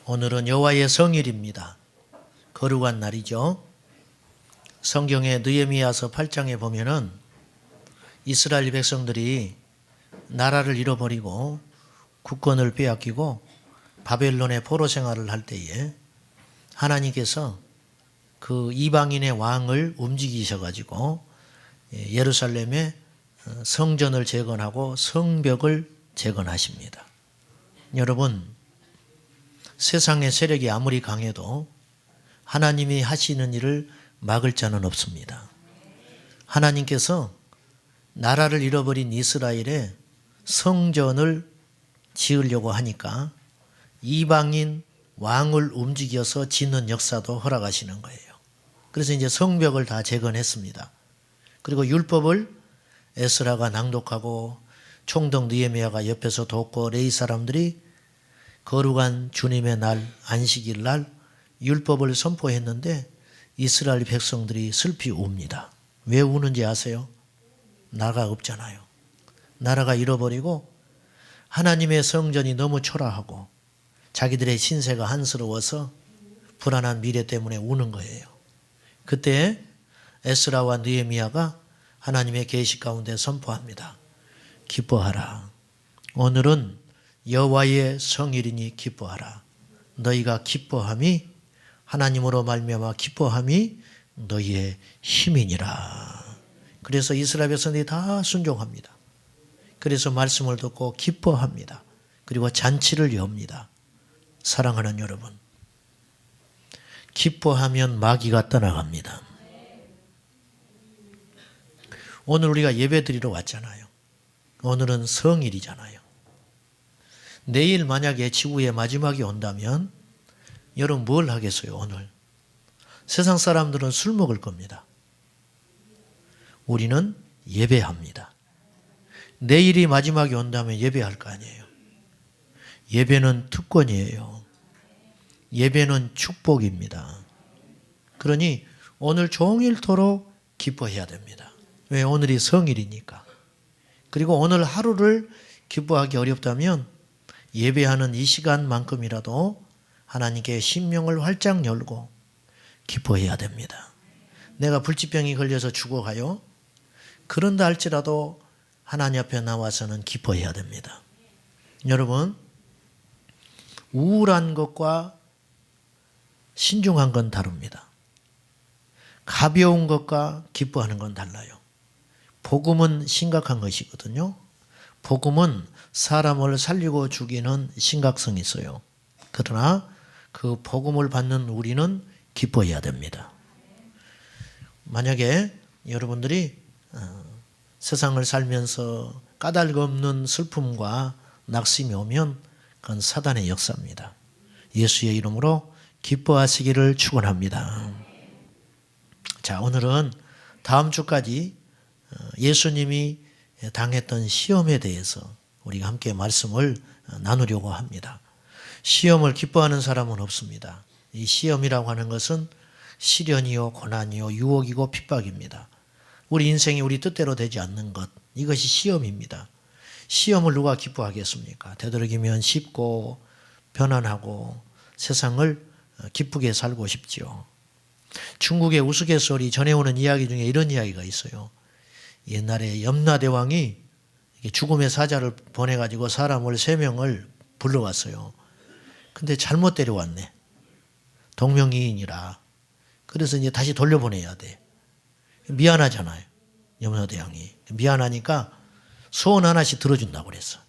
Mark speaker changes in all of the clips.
Speaker 1: 오늘은 여호와의 성일입니다. 거룩한 날이죠. 성경의 느헤미야서 8장에 보면은 이스라엘 백성들이 나라를 잃어버리고 국권을 빼앗기고 바벨론의 포로 생활을 할 때에 하나님께서 그 이방인의 왕을 움직이셔가지고 예루살렘에 성전을 재건하고 성벽을 재건하십니다. 여러분, 세상의 세력이 아무리 강해도 하나님이 하시는 일을 막을 자는 없습니다. 하나님께서 나라를 잃어버린 이스라엘에 성전을 지으려고 하니까 이방인 왕을 움직여서 짓는 역사도 허락하시는 거예요. 그래서 이제 성벽을 다 재건했습니다. 그리고 율법을 에스라가 낭독하고 총독 느헤미야가 옆에서 돕고 레위 사람들이 거룩한 주님의 날, 안식일 날 율법을 선포했는데 이스라엘 백성들이 슬피 웁니다. 왜 우는지 아세요? 나라가 없잖아요. 나라가 잃어버리고 하나님의 성전이 너무 초라하고 자기들의 신세가 한스러워서 불안한 미래 때문에 우는 거예요. 그때 에스라와 느헤미야가 하나님의 계시 가운데 선포합니다. 기뻐하라. 오늘은 여호와의 성일이니 기뻐하라. 너희가 기뻐함이 하나님으로 말미암아 기뻐함이 너희의 힘이니라. 그래서 이스라엘 백성들이 다 순종합니다. 그래서 말씀을 듣고 기뻐합니다. 그리고 잔치를 엽니다. 사랑하는 여러분, 기뻐하면 마귀가 떠나갑니다. 오늘 우리가 예배드리러 왔잖아요. 오늘은 성일이잖아요. 내일 만약에 지구의 마지막이 온다면 여러분 뭘 하겠어요? 오늘 세상 사람들은 술 먹을 겁니다. 우리는 예배합니다. 내일이 마지막이 온다면 예배할 거 아니에요. 예배는 특권이에요. 예배는 축복입니다. 그러니 오늘 종일토록 기뻐해야 됩니다. 왜? 오늘이 성일이니까. 그리고 오늘 하루를 기뻐하기 어렵다면 예배하는 이 시간만큼이라도 하나님께 심령을 활짝 열고 기뻐해야 됩니다. 내가 불치병이 걸려서 죽어가요? 그런다 할지라도 하나님 앞에 나와서는 기뻐해야 됩니다. 여러분, 우울한 것과 신중한 건 다릅니다. 가벼운 것과 기뻐하는 건 달라요. 복음은 심각한 것이거든요. 복음은 사람을 살리고 죽이는 심각성이 있어요. 그러나 그 복음을 받는 우리는 기뻐해야 됩니다. 만약에 여러분들이 세상을 살면서 까닭 없는 슬픔과 낙심이 오면 그건 사단의 역사입니다. 예수의 이름으로 기뻐하시기를 축원합니다. 자, 오늘은 다음 주까지 예수님이 당했던 시험에 대해서 우리가 함께 말씀을 나누려고 합니다. 시험을 기뻐하는 사람은 없습니다. 이 시험이라고 하는 것은 시련이요, 고난이요, 유혹이고 핍박입니다. 우리 인생이 우리 뜻대로 되지 않는 것, 이것이 시험입니다. 시험을 누가 기뻐하겠습니까? 되도록이면 쉽고 편안하고 세상을 기쁘게 살고 싶지요. 중국의 우스갯소리 전해오는 이야기 중에 이런 이야기가 있어요. 옛날에 염라대왕이 죽음의 사자를 보내가지고 사람을 3명을 불러왔어요. 근데 잘못 데려왔네. 동명이인이라. 그래서 이제 다시 돌려보내야 돼. 미안하잖아요. 염라대왕이. 미안하니까 소원 하나씩 들어준다고 그랬어.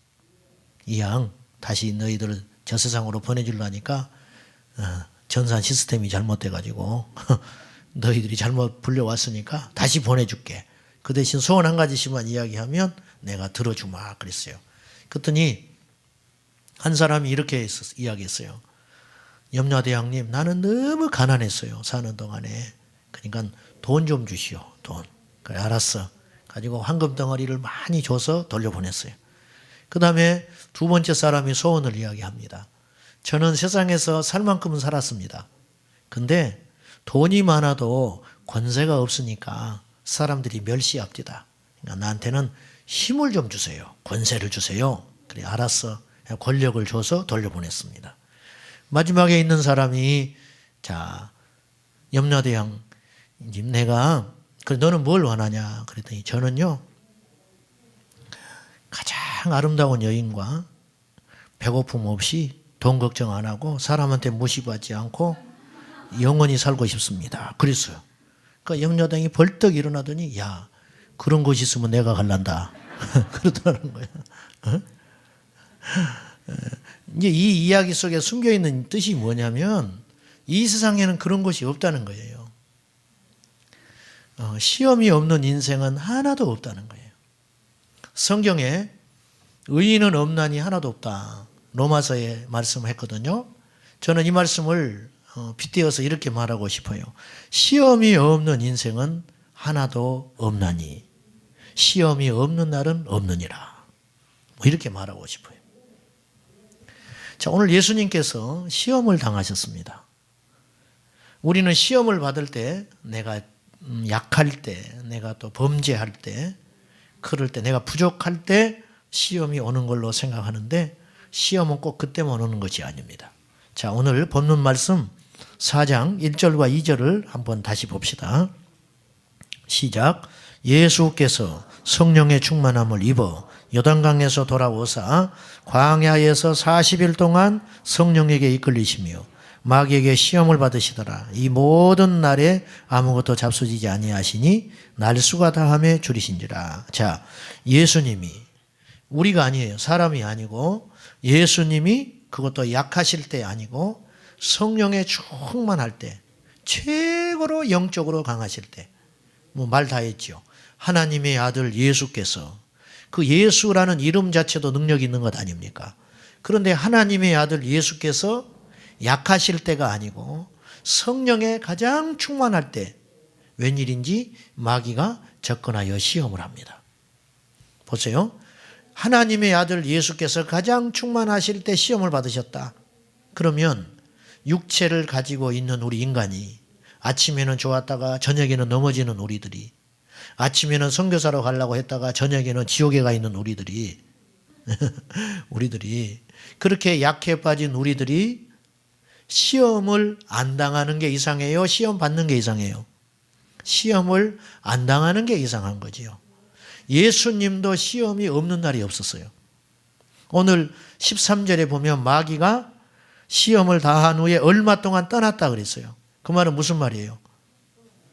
Speaker 1: 이왕 다시 너희들을 저 세상으로 보내주려니까 전산 시스템이 잘못돼가지고 너희들이 잘못 불려왔으니까 다시 보내줄게. 그 대신 소원 한 가지씩만 이야기하면 내가 들어주마 그랬어요. 그랬더니 한 사람이 이렇게 이야기했어요. 염라대왕님, 나는 너무 가난했어요. 사는 동안에. 그러니까 돈 좀 주시오. 돈. 그래, 알았어. 가지고 황금 덩어리를 많이 줘서 돌려보냈어요. 그 다음에 두 번째 사람이 소원을 이야기합니다. 저는 세상에서 살 만큼은 살았습니다. 근데 돈이 많아도 권세가 없으니까 사람들이 멸시합니다. 그러니까 나한테는 힘을 좀 주세요. 권세를 주세요. 그래, 알았어. 권력을 줘서 돌려보냈습니다. 마지막에 있는 사람이 자, 염려대왕 내가 그래 너는 뭘 원하냐 그랬더니 저는요 가장 아름다운 여인과 배고픔 없이 돈 걱정 안 하고 사람한테 무시받지 않고 영원히 살고 싶습니다. 그랬어요. 그러니까 염려대왕이 벌떡 일어나더니 야 그런 곳이 있으면 내가 갈란다. 그러더라는 거야. 어? 이제 이 이야기 속에 숨겨 있는 뜻이 뭐냐면 이 세상에는 그런 것이 없다는 거예요. 시험이 없는 인생은 하나도 없다는 거예요. 성경에 의인은 없나니 하나도 없다. 로마서에 말씀했거든요. 저는 이 말씀을 빗대어서 이렇게 말하고 싶어요. 시험이 없는 인생은 하나도 없나니 시험이 없는 날은 없느니라. 뭐 이렇게 말하고 싶어요. 자, 오늘 예수님께서 시험을 당하셨습니다. 우리는 시험을 받을 때 내가 약할 때, 내가 또 범죄할 때, 그럴 때, 내가 부족할 때 시험이 오는 걸로 생각하는데 시험은 꼭 그때만 오는 것이 아닙니다. 자, 오늘 본문 말씀 4장 1절과 2절을 한번 다시 봅시다. 시작. 예수께서 성령의 충만함을 입어 요단강에서 돌아오사 광야에서 40일 동안 성령에게 이끌리시며 마귀에게 시험을 받으시더라. 이 모든 날에 아무것도 잡수지지 아니하시니 날수가 다함에 줄이신지라. 자, 예수님이 우리가 아니에요. 사람이 아니고 예수님이 그것도 약하실 때 아니고 성령에 충만할 때 최고로 영적으로 강하실 때 뭐 말 다 했죠. 하나님의 아들 예수께서 그 예수라는 이름 자체도 능력이 있는 것 아닙니까? 그런데 하나님의 아들 예수께서 약하실 때가 아니고 성령에 가장 충만할 때 웬일인지 마귀가 접근하여 시험을 합니다. 보세요. 하나님의 아들 예수께서 가장 충만하실 때 시험을 받으셨다. 그러면 육체를 가지고 있는 우리 인간이 아침에는 좋았다가 저녁에는 넘어지는 우리들이 아침에는 선교사로 가려고 했다가 저녁에는 지옥에 가 있는 우리들이 그렇게 약해 빠진 우리들이 시험을 안 당하는 게 이상해요? 시험 받는 게 이상해요? 시험을 안 당하는 게 이상한 거지요. 예수님도 시험이 없는 날이 없었어요. 오늘 13절에 보면 마귀가 시험을 다한 후에 얼마 동안 떠났다 그랬어요. 그 말은 무슨 말이에요?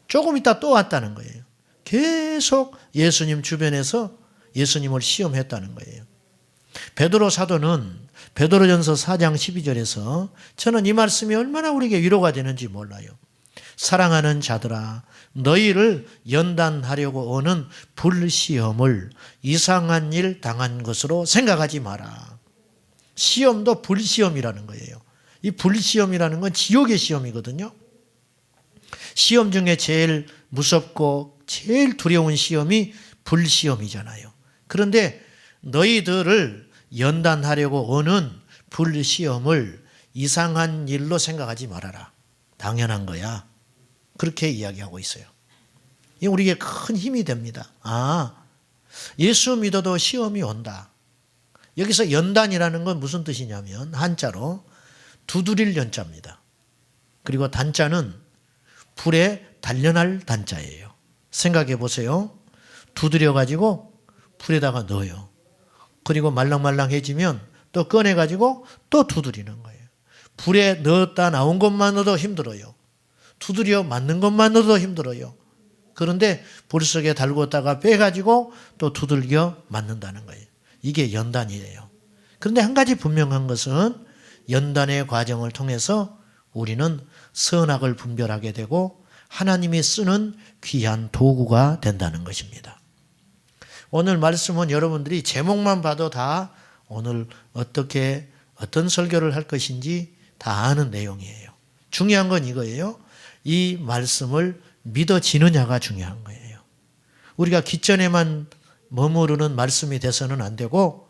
Speaker 1: 조금 있다 또 왔다는 거예요. 계속 예수님 주변에서 예수님을 시험했다는 거예요. 베드로 사도는 베드로전서 4장 12절에서 저는 이 말씀이 얼마나 우리에게 위로가 되는지 몰라요. 사랑하는 자들아 너희를 연단하려고 오는 불시험을 이상한 일 당한 것으로 생각하지 마라. 시험도 불시험이라는 거예요. 이 불시험이라는 건 지옥의 시험이거든요. 시험 중에 제일 무섭고 제일 두려운 시험이 불시험이잖아요. 그런데 너희들을 연단하려고 오는 불시험을 이상한 일로 생각하지 말아라. 당연한 거야. 그렇게 이야기하고 있어요. 이게 우리에게 큰 힘이 됩니다. 아, 예수 믿어도 시험이 온다. 여기서 연단이라는 건 무슨 뜻이냐면 한자로 두드릴 연자입니다. 그리고 단자는 불에 단련할 단자예요. 생각해 보세요. 두드려가지고 불에다가 넣어요. 그리고 말랑말랑해지면 또 꺼내가지고 또 두드리는 거예요. 불에 넣었다 나온 것만으로도 힘들어요. 두드려 맞는 것만으로도 힘들어요. 그런데 불 속에 달궜다가 빼가지고 또 두들겨 맞는다는 거예요. 이게 연단이에요. 그런데 한 가지 분명한 것은 연단의 과정을 통해서 우리는 선악을 분별하게 되고 하나님이 쓰는 귀한 도구가 된다는 것입니다. 오늘 말씀은 여러분들이 제목만 봐도 다 오늘 어떤 설교를 할 것인지 다 아는 내용이에요. 중요한 건 이거예요. 이 말씀을 믿어지느냐가 중요한 거예요. 우리가 기전에만 머무르는 말씀이 돼서는 안 되고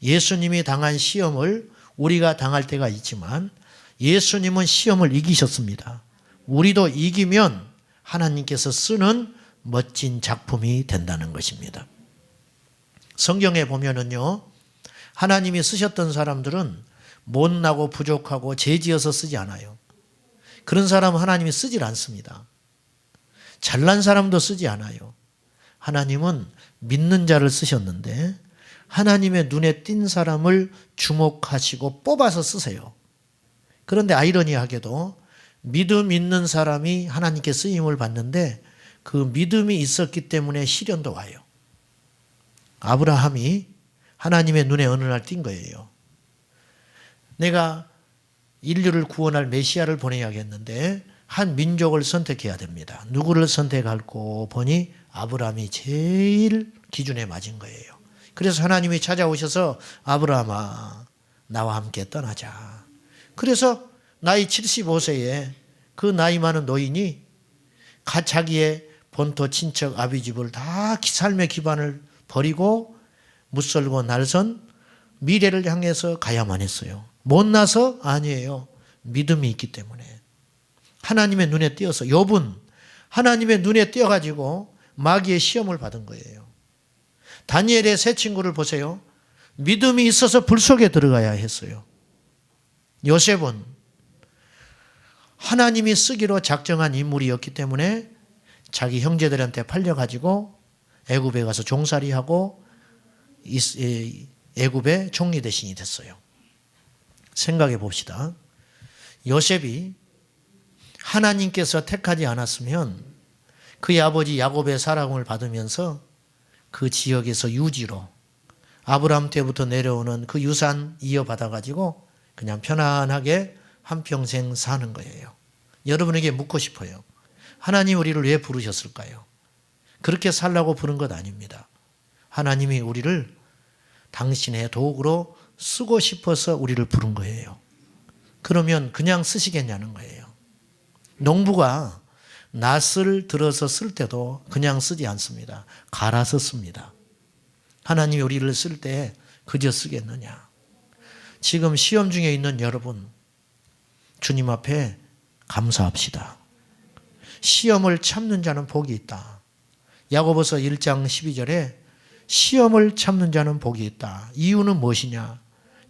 Speaker 1: 예수님이 당한 시험을 우리가 당할 때가 있지만 예수님은 시험을 이기셨습니다. 우리도 이기면 하나님께서 쓰는 멋진 작품이 된다는 것입니다. 성경에 보면은요, 하나님이 쓰셨던 사람들은 못나고 부족하고 죄지어서 쓰지 않아요. 그런 사람은 하나님이 쓰질 않습니다. 잘난 사람도 쓰지 않아요. 하나님은 믿는 자를 쓰셨는데 하나님의 눈에 띈 사람을 주목하시고 뽑아서 쓰세요. 그런데 아이러니하게도 믿음 있는 사람이 하나님께 쓰임을 받는데 그 믿음이 있었기 때문에 시련도 와요. 아브라함이 하나님의 눈에 어느 날 띈 거예요. 내가 인류를 구원할 메시아를 보내야겠는데 한 민족을 선택해야 됩니다. 누구를 선택할고 보니 아브라함이 제일 기준에 맞은 거예요. 그래서 하나님이 찾아오셔서 아브라함아 나와 함께 떠나자. 그래서 나이 75세에 그 나이 많은 노인이 자기의 본토 친척 아비 집을 다 삶의 기반을 버리고 무썰고 날선 미래를 향해서 가야만 했어요. 못나서? 아니에요. 믿음이 있기 때문에. 하나님의 눈에 띄어서 욥은 하나님의 눈에 띄어가지고 마귀의 시험을 받은 거예요. 다니엘의 세 친구를 보세요. 믿음이 있어서 불 속에 들어가야 했어요. 요셉은 하나님이 쓰기로 작정한 인물이었기 때문에 자기 형제들한테 팔려가지고 애굽에 가서 종살이하고 애굽의 총리 대신이 됐어요. 생각해 봅시다. 요셉이 하나님께서 택하지 않았으면 그의 아버지 야곱의 사랑을 받으면서 그 지역에서 유지로 아브라함 때부터 내려오는 그 유산 이어받아가지고 그냥 편안하게 한평생 사는 거예요. 여러분에게 묻고 싶어요. 하나님 우리를 왜 부르셨을까요? 그렇게 살라고 부른 것 아닙니다. 하나님이 우리를 당신의 도구로 쓰고 싶어서 우리를 부른 거예요. 그러면 그냥 쓰시겠냐는 거예요. 농부가 낫을 들어서 쓸 때도 그냥 쓰지 않습니다. 갈아서 씁니다. 하나님이 우리를 쓸 때 그저 쓰겠느냐. 지금 시험 중에 있는 여러분, 주님 앞에 감사합시다. 시험을 참는 자는 복이 있다. 야고보서 1장 12절에 시험을 참는 자는 복이 있다. 이유는 무엇이냐?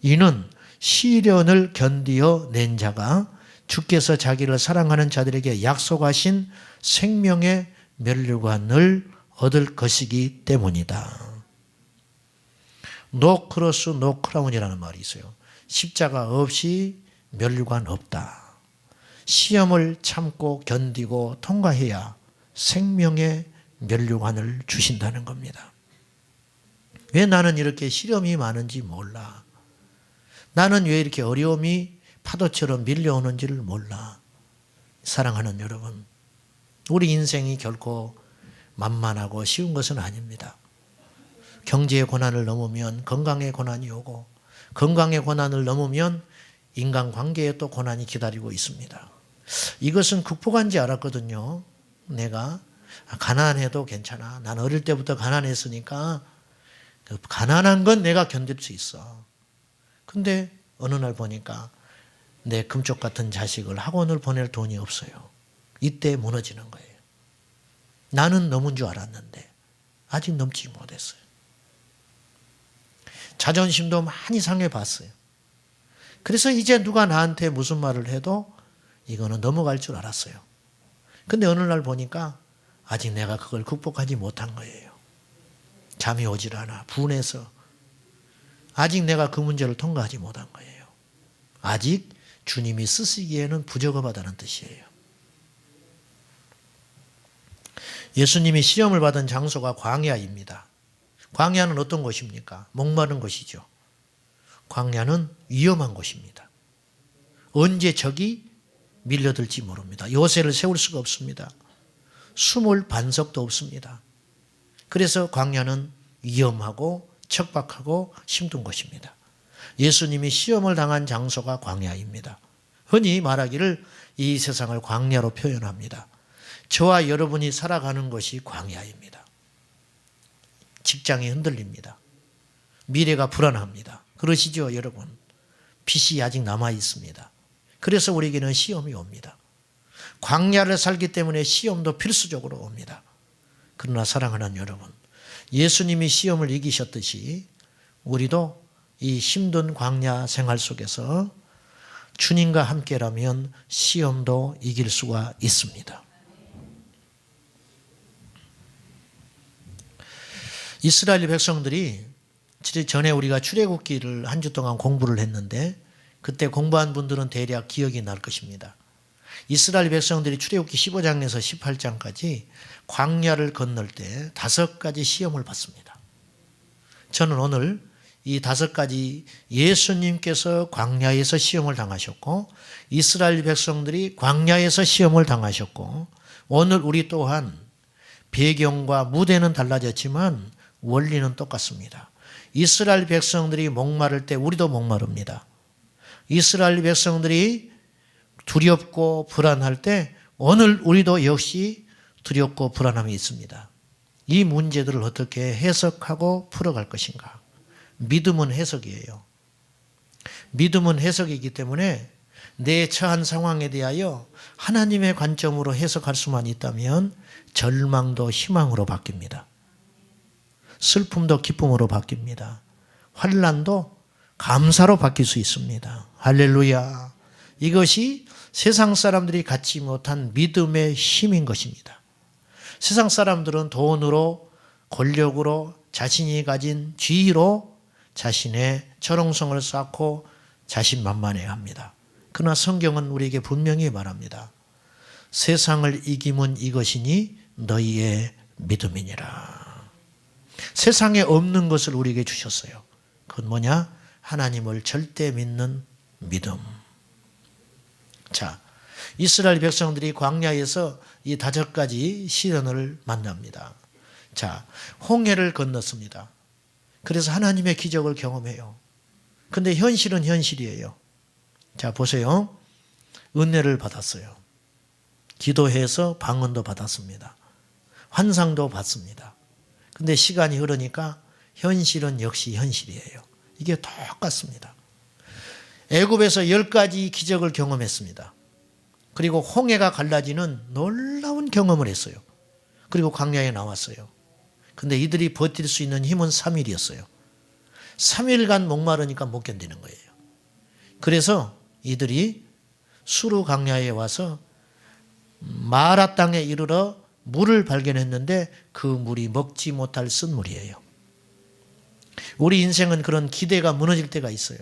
Speaker 1: 이는 시련을 견디어 낸 자가 주께서 자기를 사랑하는 자들에게 약속하신 생명의 면류관을 얻을 것이기 때문이다. 노 크로스 노 크라운이라는 말이 있어요. 십자가 없이 면류관 없다. 시험을 참고 견디고 통과해야 생명의 면류관을 주신다는 겁니다. 왜 나는 이렇게 시련이 많은지 몰라. 나는 왜 이렇게 어려움이 파도처럼 밀려오는지를 몰라. 사랑하는 여러분, 우리 인생이 결코 만만하고 쉬운 것은 아닙니다. 경제의 고난을 넘으면 건강의 고난이 오고 건강의 고난을 넘으면 인간관계에 또 고난이 기다리고 있습니다. 이것은 극복한지 알았거든요. 내가 가난해도 괜찮아. 난 어릴 때부터 가난했으니까 가난한 건 내가 견딜 수 있어. 근데 어느 날 보니까 내 금쪽 같은 자식을 학원을 보낼 돈이 없어요. 이때 무너지는 거예요. 나는 넘은 줄 알았는데 아직 넘지 못했어요. 자존심도 많이 상해봤어요. 그래서 이제 누가 나한테 무슨 말을 해도 이거는 넘어갈 줄 알았어요. 근데 어느 날 보니까 아직 내가 그걸 극복하지 못한 거예요. 잠이 오질 않아. 분해서. 아직 내가 그 문제를 통과하지 못한 거예요. 아직 주님이 쓰시기에는 부적합하다는 뜻이에요. 예수님이 시험을 받은 장소가 광야입니다. 광야는 어떤 곳입니까? 목마른 곳이죠. 광야는 위험한 곳입니다. 언제 적이 밀려들지 모릅니다. 요새를 세울 수가 없습니다. 숨을 반석도 없습니다. 그래서 광야는 위험하고 척박하고 힘든 곳입니다. 예수님이 시험을 당한 장소가 광야입니다. 흔히 말하기를 이 세상을 광야로 표현합니다. 저와 여러분이 살아가는 것이 광야입니다. 직장이 흔들립니다. 미래가 불안합니다. 그러시죠, 여러분? 빛이 아직 남아 있습니다. 그래서 우리에게는 시험이 옵니다. 광야를 살기 때문에 시험도 필수적으로 옵니다. 그러나 사랑하는 여러분, 예수님이 시험을 이기셨듯이 우리도 이 힘든 광야 생활 속에서 주님과 함께라면 시험도 이길 수가 있습니다. 이스라엘 백성들이 전에 우리가 출애굽기를 한 주 동안 공부를 했는데 그때 공부한 분들은 대략 기억이 날 것입니다. 이스라엘 백성들이 출애굽기 15장에서 18장까지 광야를 건널 때 5가지 시험을 받습니다. 저는 오늘 이 5가지 예수님께서 광야에서 시험을 당하셨고 이스라엘 백성들이 광야에서 시험을 당하셨고 오늘 우리 또한 배경과 무대는 달라졌지만 원리는 똑같습니다. 이스라엘 백성들이 목마를 때 우리도 목마릅니다. 이스라엘 백성들이 두렵고 불안할 때 오늘 우리도 역시 두렵고 불안함이 있습니다. 이 문제들을 어떻게 해석하고 풀어갈 것인가? 믿음은 해석이에요. 믿음은 해석이기 때문에 내 처한 상황에 대하여 하나님의 관점으로 해석할 수만 있다면 절망도 희망으로 바뀝니다. 슬픔도 기쁨으로 바뀝니다. 환난도 감사로 바뀔 수 있습니다. 할렐루야. 이것이 세상 사람들이 갖지 못한 믿음의 힘인 것입니다. 세상 사람들은 돈으로, 권력으로, 자신이 가진 지위로 자신의 철옹성을 쌓고 자신만만해합니다. 그러나 성경은 우리에게 분명히 말합니다. 세상을 이김은 이것이니 너희의 믿음이니라. 세상에 없는 것을 우리에게 주셨어요. 그건 뭐냐? 하나님을 절대 믿는 믿음. 자, 이스라엘 백성들이 광야에서 이 5가지 시련을 만납니다. 자, 홍해를 건넜습니다. 그래서 하나님의 기적을 경험해요. 근데 현실은 현실이에요. 자, 보세요. 은혜를 받았어요. 기도해서 방언도 받았습니다. 환상도 받습니다. 근데 시간이 흐르니까 현실은 역시 현실이에요. 이게 똑같습니다. 애굽에서 10가지 기적을 경험했습니다. 그리고 홍해가 갈라지는 놀라운 경험을 했어요. 그리고 광야에 나왔어요. 근데 이들이 버틸 수 있는 힘은 3일이었어요. 3일간 목마르니까 못 견디는 거예요. 그래서 이들이 수르 광야에 와서 마라 땅에 이르러 물을 발견했는데 그 물이 먹지 못할 쓴물이에요. 우리 인생은 그런 기대가 무너질 때가 있어요.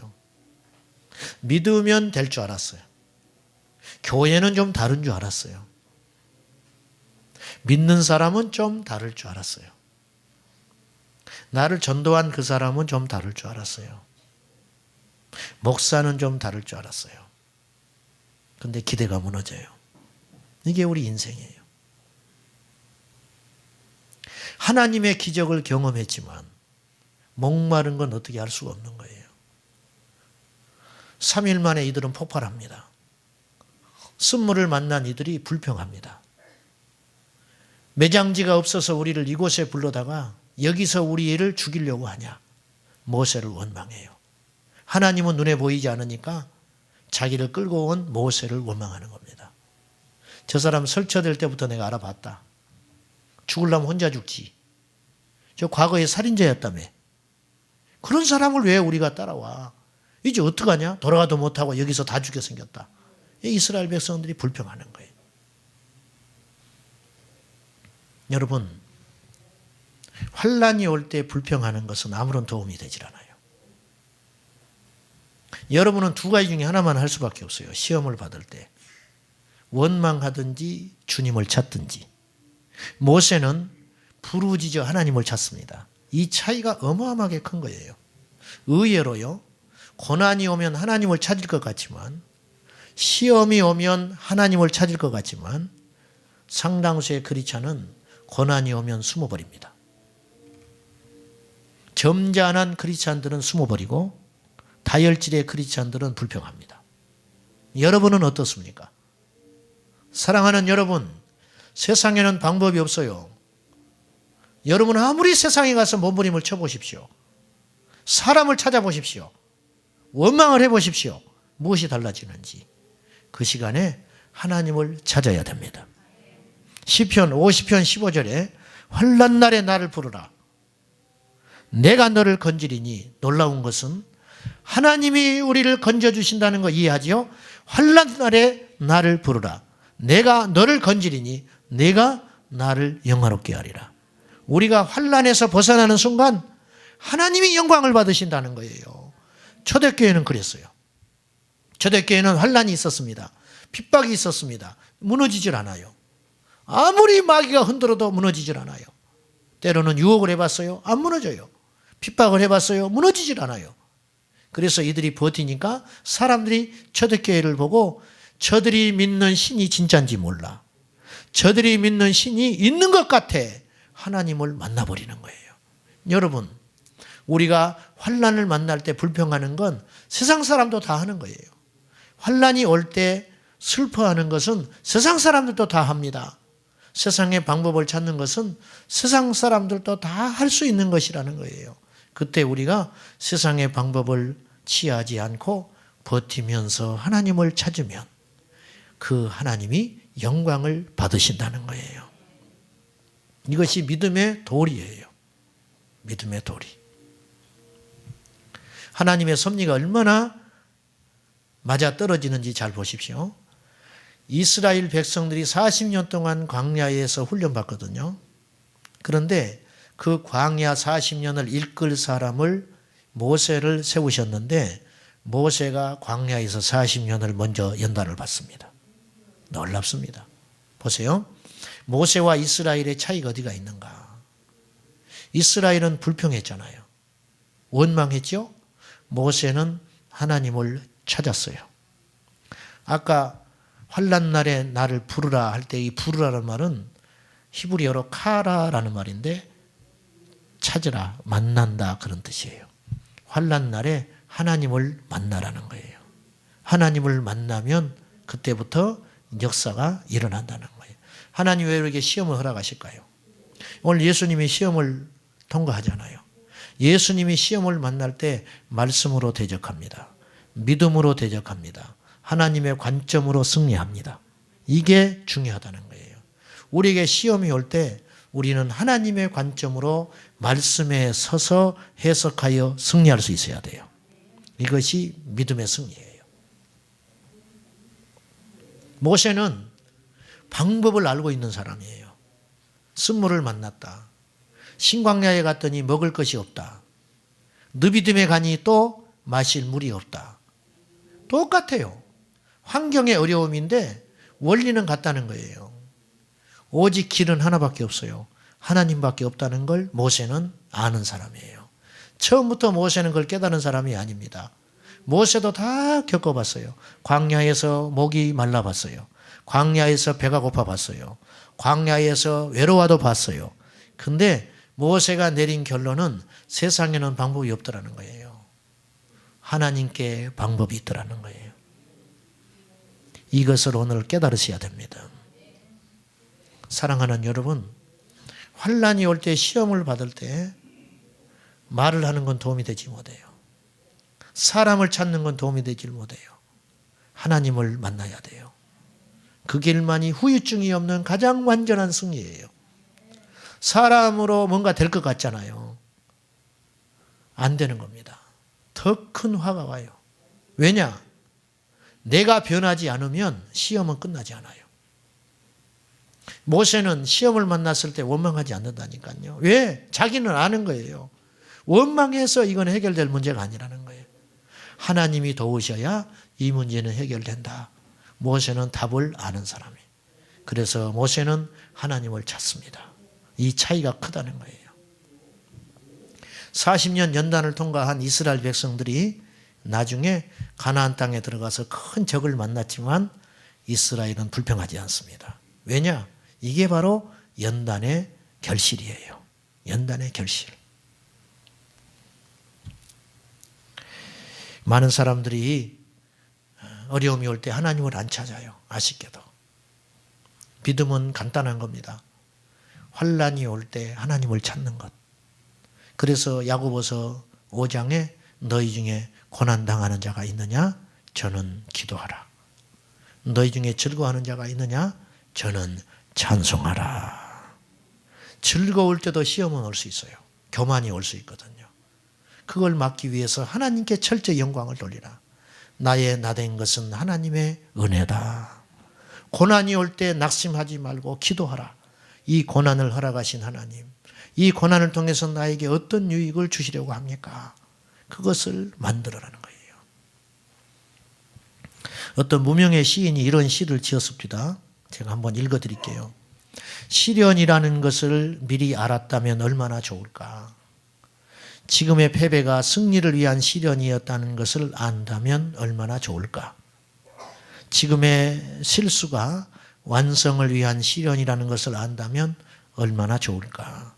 Speaker 1: 믿으면 될 줄 알았어요. 교회는 좀 다른 줄 알았어요. 믿는 사람은 좀 다를 줄 알았어요. 나를 전도한 그 사람은 좀 다를 줄 알았어요. 목사는 좀 다를 줄 알았어요. 근데 기대가 무너져요. 이게 우리 인생이에요. 하나님의 기적을 경험했지만 목마른 건 어떻게 알 수가 없는 거예요. 3일 만에 이들은 폭발합니다. 쓴물을 만난 이들이 불평합니다. 매장지가 없어서 우리를 이곳에 불러다가 여기서 우리를 죽이려고 하냐. 모세를 원망해요. 하나님은 눈에 보이지 않으니까 자기를 끌고 온 모세를 원망하는 겁니다. 저 사람 설쳐될 때부터 내가 알아봤다. 죽으려면 혼자 죽지. 저 과거에 살인자였다며. 그런 사람을 왜 우리가 따라와? 이제 어떡하냐? 돌아가도 못하고 여기서 다 죽여 생겼다. 이스라엘 백성들이 불평하는 거예요. 여러분, 환난이 올 때 불평하는 것은 아무런 도움이 되질 않아요. 여러분은 2가지 중에 하나만 할 수밖에 없어요. 시험을 받을 때. 원망하든지 주님을 찾든지. 모세는 부르짖어 하나님을 찾습니다. 이 차이가 어마어마하게 큰 거예요. 의외로요. 고난이 오면 하나님을 찾을 것 같지만 시험이 오면 하나님을 찾을 것 같지만 상당수의 크리스찬은 고난이 오면 숨어버립니다. 점잖은 크리스찬들은 숨어버리고 다혈질의 크리스찬들은 불평합니다. 여러분은 어떻습니까? 사랑하는 여러분, 세상에는 방법이 없어요. 여러분 아무리 세상에 가서 몸부림을 쳐보십시오. 사람을 찾아보십시오. 원망을 해보십시오. 무엇이 달라지는지. 그 시간에 하나님을 찾아야 됩니다. 시편 50편 15절에 환난 날에 나를 부르라. 내가 너를 건지리니 놀라운 것은 하나님이 우리를 건져주신다는 거 이해하지요? 환난 날에 나를 부르라. 내가 너를 건지리니 내가 나를 영화롭게 하리라. 우리가 환난에서 벗어나는 순간 하나님이 영광을 받으신다는 거예요. 초대교회는 그랬어요. 초대교회는 환난이 있었습니다. 핍박이 있었습니다. 무너지질 않아요. 아무리 마귀가 흔들어도 무너지질 않아요. 때로는 유혹을 해봤어요. 안 무너져요. 핍박을 해봤어요. 무너지질 않아요. 그래서 이들이 버티니까 사람들이 초대교회를 보고 저들이 믿는 신이 진짜인지 몰라. 저들이 믿는 신이 있는 것 같아. 하나님을 만나버리는 거예요. 여러분, 우리가 환난을 만날 때 불평하는 건 세상 사람도 다 하는 거예요. 환난이 올 때 슬퍼하는 것은 세상 사람들도 다 합니다. 세상의 방법을 찾는 것은 세상 사람들도 다 할 수 있는 것이라는 거예요. 그때 우리가 세상의 방법을 취하지 않고 버티면서 하나님을 찾으면 그 하나님이 영광을 받으신다는 거예요. 이것이 믿음의 도리예요. 믿음의 도리. 하나님의 섭리가 얼마나 맞아떨어지는지 잘 보십시오. 이스라엘 백성들이 40년 동안 광야에서 훈련받거든요. 그런데 그 광야 40년을 이끌 사람을 모세를 세우셨는데 모세가 광야에서 40년을 먼저 연단을 받습니다. 놀랍습니다. 보세요. 모세와 이스라엘의 차이가 어디가 있는가? 이스라엘은 불평했잖아요. 원망했죠? 모세는 하나님을 찾았어요. 아까 환난 날에 나를 부르라 할 때 이 부르라는 말은 히브리어로 카라라는 말인데 찾으라, 만난다 그런 뜻이에요. 환난 날에 하나님을 만나라는 거예요. 하나님을 만나면 그때부터 역사가 일어난다는 거예요. 하나님 왜 이렇게 시험을 허락하실까요? 오늘 예수님이 시험을 통과하잖아요. 예수님이 시험을 만날 때 말씀으로 대적합니다. 믿음으로 대적합니다. 하나님의 관점으로 승리합니다. 이게 중요하다는 거예요. 우리에게 시험이 올 때 우리는 하나님의 관점으로 말씀에 서서 해석하여 승리할 수 있어야 돼요. 이것이 믿음의 승리예요. 모세는 방법을 알고 있는 사람이에요. 쓴물을 만났다. 신광야에 갔더니 먹을 것이 없다. 느비딤에 가니 또 마실 물이 없다. 똑같아요. 환경의 어려움인데 원리는 같다는 거예요. 오직 길은 하나밖에 없어요. 하나님밖에 없다는 걸 모세는 아는 사람이에요. 처음부터 모세는 그걸 깨달은 사람이 아닙니다. 모세도 다 겪어봤어요. 광야에서 목이 말라봤어요. 광야에서 배가 고파봤어요. 광야에서 외로워도 봤어요. 근데 모세가 내린 결론은 세상에는 방법이 없더라는 거예요. 하나님께 방법이 있더라는 거예요. 이것을 오늘 깨달으셔야 됩니다. 사랑하는 여러분, 환난이 올 때 시험을 받을 때 말을 하는 건 도움이 되지 못해요. 사람을 찾는 건 도움이 되지 못해요. 하나님을 만나야 돼요. 그 길만이 후유증이 없는 가장 완전한 승리예요. 사람으로 뭔가 될 것 같잖아요. 안 되는 겁니다. 더 큰 화가 와요. 왜냐? 내가 변하지 않으면 시험은 끝나지 않아요. 모세는 시험을 만났을 때 원망하지 않는다니까요. 왜? 자기는 아는 거예요. 원망해서 이건 해결될 문제가 아니라는 거예요. 하나님이 도우셔야 이 문제는 해결된다. 모세는 답을 아는 사람이에요. 그래서 모세는 하나님을 찾습니다. 이 차이가 크다는 거예요. 40년 연단을 통과한 이스라엘 백성들이 나중에 가나안 땅에 들어가서 큰 적을 만났지만 이스라엘은 불평하지 않습니다. 왜냐? 이게 바로 연단의 결실이에요. 연단의 결실. 많은 사람들이 어려움이 올 때 하나님을 안 찾아요. 아쉽게도. 믿음은 간단한 겁니다. 환난이 올 때 하나님을 찾는 것. 그래서 야고보서 5장에 너희 중에 고난당하는 자가 있느냐? 저는 기도하라. 너희 중에 즐거워하는 자가 있느냐? 저는 찬송하라. 즐거울 때도 시험은 올 수 있어요. 교만이 올 수 있거든요. 그걸 막기 위해서 하나님께 철저히 영광을 돌리라. 나의 나된 것은 하나님의 은혜다. 고난이 올 때 낙심하지 말고 기도하라. 이 고난을 허락하신 하나님, 이 고난을 통해서 나에게 어떤 유익을 주시려고 합니까? 그것을 만들어라는 거예요. 어떤 무명의 시인이 이런 시를 지었습니다. 제가 한번 읽어드릴게요. 시련이라는 것을 미리 알았다면 얼마나 좋을까. 지금의 패배가 승리를 위한 시련이었다는 것을 안다면 얼마나 좋을까. 지금의 실수가 완성을 위한 시련이라는 것을 안다면 얼마나 좋을까.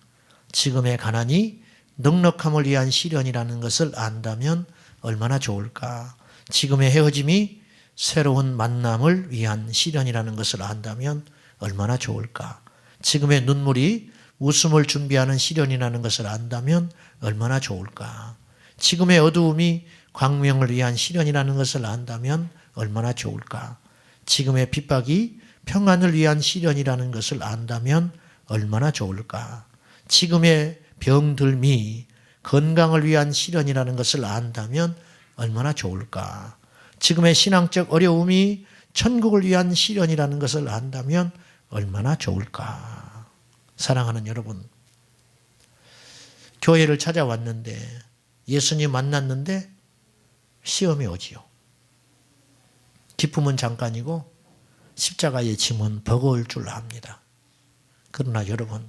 Speaker 1: 지금의 가난이 넉넉함을 위한 시련이라는 것을 안다면 얼마나 좋을까. 지금의 헤어짐이 새로운 만남을 위한 시련이라는 것을 안다면 얼마나 좋을까. 지금의 눈물이 웃음을 준비하는 시련이라는 것을 안다면 얼마나 좋을까. 지금의 어두움이 광명을 위한 시련이라는 것을 안다면 얼마나 좋을까. 지금의 핍박이 평안을 위한 시련이라는 것을 안다면 얼마나 좋을까. 지금의 병들미 건강을 위한 시련이라는 것을 안다면 얼마나 좋을까. 지금의 신앙적 어려움이 천국을 위한 시련이라는 것을 안다면 얼마나 좋을까. 사랑하는 여러분, 교회를 찾아왔는데 예수님 만났는데 시험이 오지요. 기쁨은 잠깐이고 십자가의 짐은 버거울 줄 압니다. 그러나 여러분,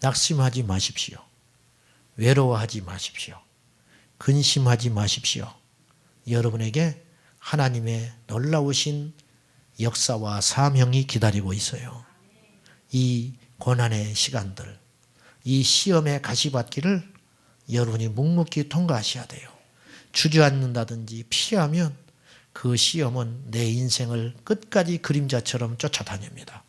Speaker 1: 낙심하지 마십시오. 외로워하지 마십시오. 근심하지 마십시오. 여러분에게 하나님의 놀라우신 역사와 사명이 기다리고 있어요. 이 고난의 시간들, 이 시험의 가시밭길을 여러분이 묵묵히 통과하셔야 돼요. 주저앉는다든지 피하면 그 시험은 내 인생을 끝까지 그림자처럼 쫓아다닙니다.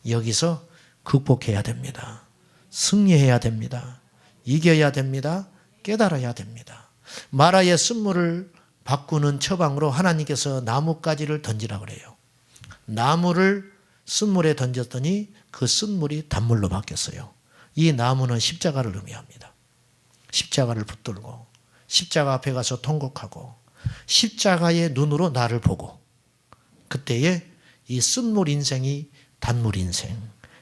Speaker 1: 여기서 극복해야 됩니다. 승리해야 됩니다. 이겨야 됩니다. 깨달아야 됩니다. 마라의 쓴물을 바꾸는 처방으로 하나님께서 나뭇가지를 던지라 그래요. 나무를 쓴물에 던졌더니 그 쓴물이 단물로 바뀌었어요. 이 나무는 십자가를 의미합니다. 십자가를 붙들고 십자가 앞에 가서 통곡하고 십자가의 눈으로 나를 보고 그때에 이 쓴물 인생이 단물 인생,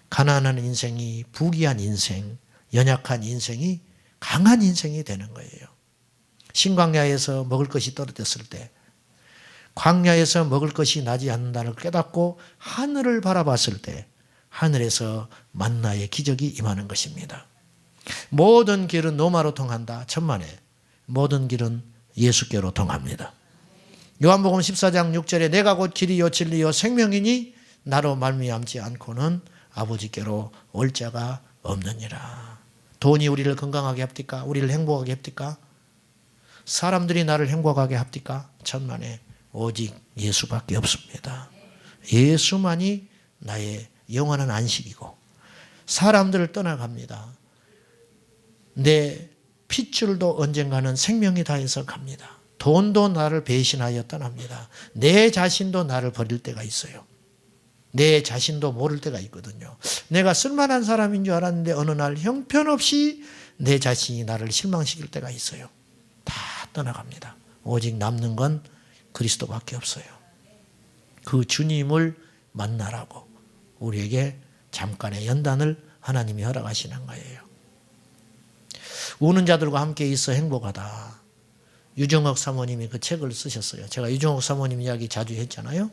Speaker 1: 가난한 인생이 부귀한 인생, 연약한 인생이 강한 인생이 되는 거예요. 신광야에서 먹을 것이 떨어졌을 때 광야에서 먹을 것이 나지 않는다는 걸 깨닫고 하늘을 바라봤을 때 하늘에서 만나의 기적이 임하는 것입니다. 모든 길은 노마로 통한다. 천만에 모든 길은 예수께로 통합니다. 요한복음 14장 6절에 내가 곧 길이요 진리요 생명이니 나로 말미암지 않고는 아버지께로 올 자가 없느니라. 돈이 우리를 건강하게 합니까? 우리를 행복하게 합니까? 사람들이 나를 행복하게 합니까? 천만에 오직 예수밖에 없습니다. 예수만이 나의 영원한 안식이고 사람들을 떠나갑니다. 내 핏줄도 언젠가는 생명이 다해서 갑니다. 돈도 나를 배신하여 떠납니다. 내 자신도 나를 버릴 때가 있어요. 내 자신도 모를 때가 있거든요. 내가 쓸만한 사람인 줄 알았는데 어느 날 형편없이 내 자신이 나를 실망시킬 때가 있어요. 다 떠나갑니다. 오직 남는 건 그리스도밖에 없어요. 그 주님을 만나라고 우리에게 잠깐의 연단을 하나님이 허락하시는 거예요. 우는 자들과 함께 있어 행복하다. 유정옥 사모님이 그 책을 쓰셨어요. 제가 유정옥 사모님 이야기 자주 했잖아요.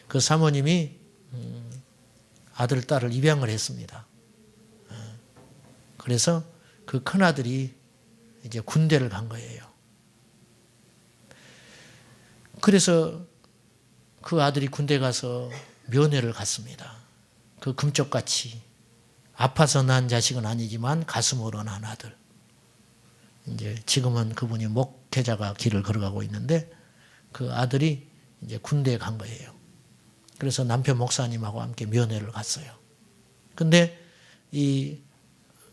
Speaker 1: 그 사모님이 아들, 딸을 입양을 했습니다. 그래서 그 큰아들이 이제 군대를 간 거예요. 그래서 그 아들이 군대 가서 면회를 갔습니다. 그 금쪽같이 아파서 난 자식은 아니지만 가슴으로 난 아들. 이제 지금은 그분이 목회자가 길을 걸어가고 있는데 그 아들이 이제 군대에 간 거예요. 그래서 남편 목사님하고 함께 면회를 갔어요. 근데 이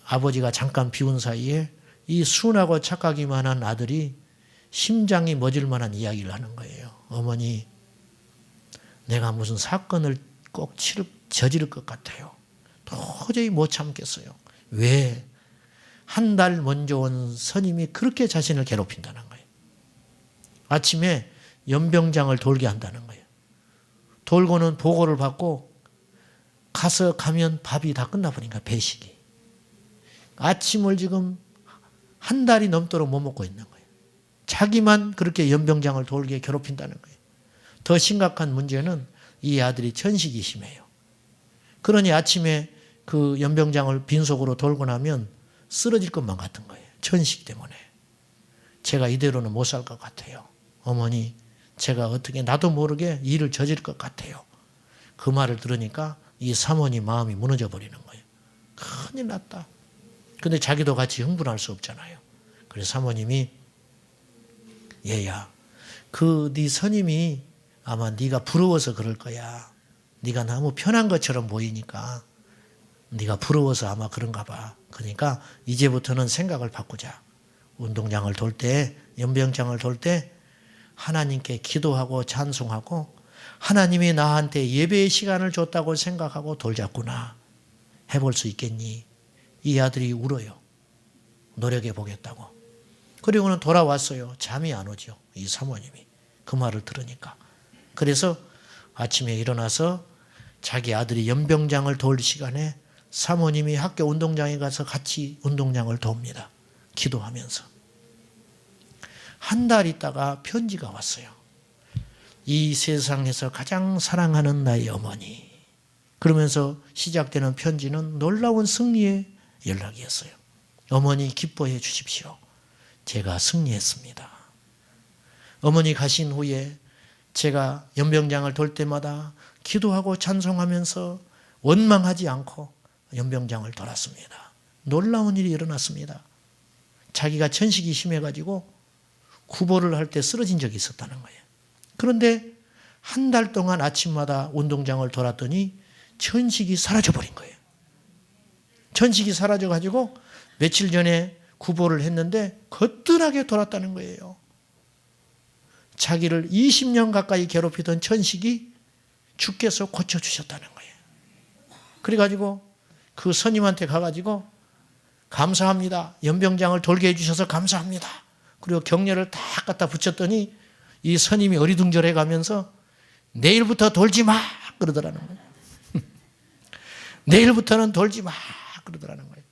Speaker 1: 아버지가 잠깐 비운 사이에 이 순하고 착하기만 한 아들이 심장이 멎을 만한 이야기를 하는 거예요. 어머니, 내가 무슨 사건을 꼭 저지를 것 같아요. 도저히 못 참겠어요. 왜? 한 달 먼저 온 선임이 그렇게 자신을 괴롭힌다는 거예요. 아침에 연병장을 돌게 한다는 거예요. 돌고는 보고를 받고 가면 밥이 다 끝나버리니까 배식이. 아침을 지금 한 달이 넘도록 못 먹고 있는 거예요. 자기만 그렇게 연병장을 돌게 괴롭힌다는 거예요. 더 심각한 문제는 이 아들이 천식이 심해요. 그러니 아침에 그 연병장을 빈속으로 돌고 나면 쓰러질 것만 같은 거예요. 천식 때문에. 제가 이대로는 못 살 것 같아요. 어머니, 제가 어떻게 나도 모르게 일을 저질 것 같아요. 그 말을 들으니까 이 사모님 마음이 무너져 버리는 거예요. 큰일 났다. 근데 자기도 같이 흥분할 수 없잖아요. 그래서 사모님이 얘야, 그 네 선임이 아마 네가 부러워서 그럴 거야. 네가 너무 편한 것처럼 보이니까 네가 부러워서 아마 그런가 봐. 그러니까 이제부터는 생각을 바꾸자. 운동장을 돌 때, 연병장을 돌 때 하나님께 기도하고 찬송하고 하나님이 나한테 예배의 시간을 줬다고 생각하고 돌자꾸나. 해볼 수 있겠니? 이 아들이 울어요. 노력해 보겠다고. 그리고는 돌아왔어요. 잠이 안 오죠. 이 사모님이. 그 말을 들으니까. 그래서 아침에 일어나서 자기 아들이 연병장을 돌 시간에 사모님이 학교 운동장에 가서 같이 운동장을 돕니다. 기도하면서. 한 달 있다가 편지가 왔어요. 이 세상에서 가장 사랑하는 나의 어머니. 그러면서 시작되는 편지는 놀라운 승리의 연락이었어요. 어머니 기뻐해 주십시오. 제가 승리했습니다. 어머니 가신 후에 제가 연병장을 돌 때마다 기도하고 찬송하면서 원망하지 않고 연병장을 돌았습니다. 놀라운 일이 일어났습니다. 자기가 천식이 심해가지고 구보를 할 때 쓰러진 적이 있었다는 거예요. 그런데 한 달 동안 아침마다 운동장을 돌았더니 천식이 사라져버린 거예요. 천식이 사라져가지고 며칠 전에 구보를 했는데 거뜬하게 돌았다는 거예요. 자기를 20년 가까이 괴롭히던 천식이 주께서 고쳐주셨다는 거예요. 그래가지고 그 선임한테 가가지고 감사합니다. 연병장을 돌게 해주셔서 감사합니다. 그리고 격려를 다 갖다 붙였더니 이 선임이 어리둥절해 가면서 내일부터 돌지 마 그러더라는 거예요. 내일부터는 돌지 마 그러더라는 거예요.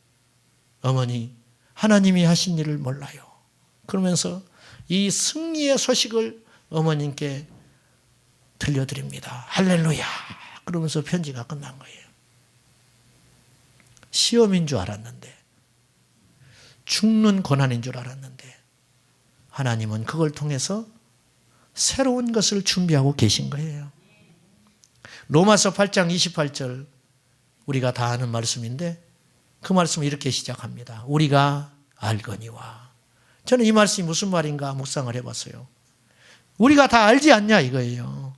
Speaker 1: 어머니, 하나님이 하신 일을 몰라요. 그러면서 이 승리의 소식을 어머님께 들려드립니다. 할렐루야. 그러면서 편지가 끝난 거예요. 시험인 줄 알았는데, 죽는 고난인 줄 알았는데 하나님은 그걸 통해서 새로운 것을 준비하고 계신 거예요. 로마서 8장 28절 우리가 다 아는 말씀인데 그 말씀을 이렇게 시작합니다. 우리가 알거니와. 저는 이 말씀이 무슨 말인가 묵상을 해봤어요. 우리가 다 알지 않냐 이거예요.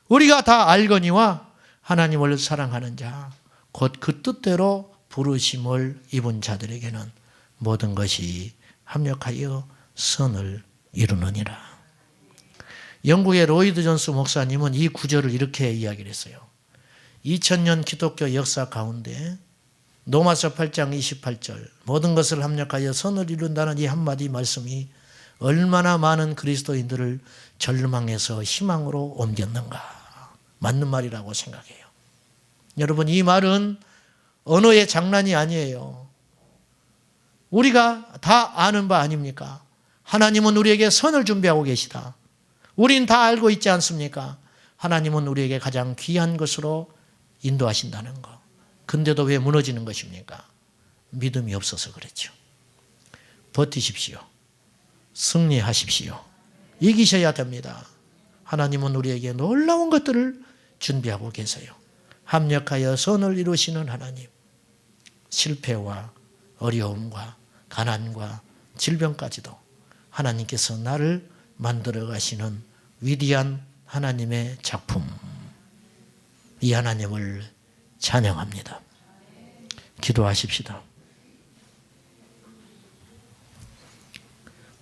Speaker 1: 우리가 다 알거니와 하나님을 사랑하는 자 곧 그 뜻대로 부르심을 입은 자들에게는 모든 것이 합력하여 선을 이루느니라. 영국의 로이드 존스 목사님은 이 구절을 이렇게 이야기를 했어요. 2000년 기독교 역사 가운데 로마서 8장 28절 모든 것을 합력하여 선을 이룬다는 이 한마디 말씀이 얼마나 많은 그리스도인들을 절망에서 희망으로 옮겼는가. 맞는 말이라고 생각해요. 여러분, 이 말은 언어의 장난이 아니에요. 우리가 다 아는 바 아닙니까? 하나님은 우리에게 선을 준비하고 계시다. 우린 다 알고 있지 않습니까? 하나님은 우리에게 가장 귀한 것으로 인도하신다는 것. 근데도 왜 무너지는 것입니까? 믿음이 없어서 그렇죠. 버티십시오. 승리하십시오. 이기셔야 됩니다. 하나님은 우리에게 놀라운 것들을 준비하고 계세요. 합력하여 선을 이루시는 하나님. 실패와 어려움과 가난과 질병까지도 하나님께서 나를 만들어 가시는 위대한 하나님의 작품. 이 하나님을 찬양합니다. 기도하십시다.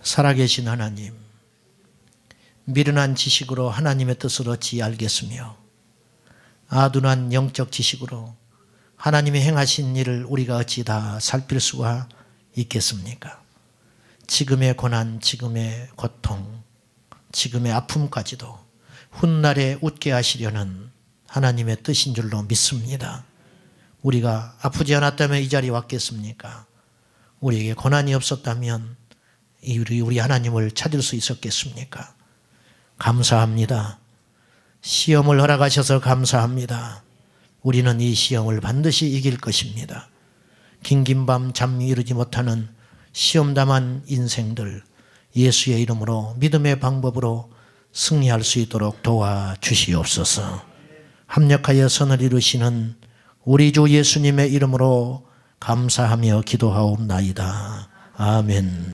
Speaker 1: 살아계신 하나님, 미련한 지식으로 하나님의 뜻을 어찌 알겠으며 아둔한 영적 지식으로 하나님이 행하신 일을 우리가 어찌 다 살필 수가 있겠습니까? 지금의 고난, 지금의 고통, 지금의 아픔까지도 훗날에 웃게 하시려는 하나님의 뜻인 줄로 믿습니다. 우리가 아프지 않았다면 이 자리에 왔겠습니까? 우리에게 고난이 없었다면 우리 하나님을 찾을 수 있었겠습니까? 감사합니다. 시험을 허락하셔서 감사합니다. 우리는 이 시험을 반드시 이길 것입니다. 긴긴 밤 잠이 이루지 못하는 시험담한 인생들 예수의 이름으로 믿음의 방법으로 승리할 수 있도록 도와주시옵소서. 합력하여 선을 이루시는 우리 주 예수님의 이름으로 감사하며 기도하옵나이다. 아멘.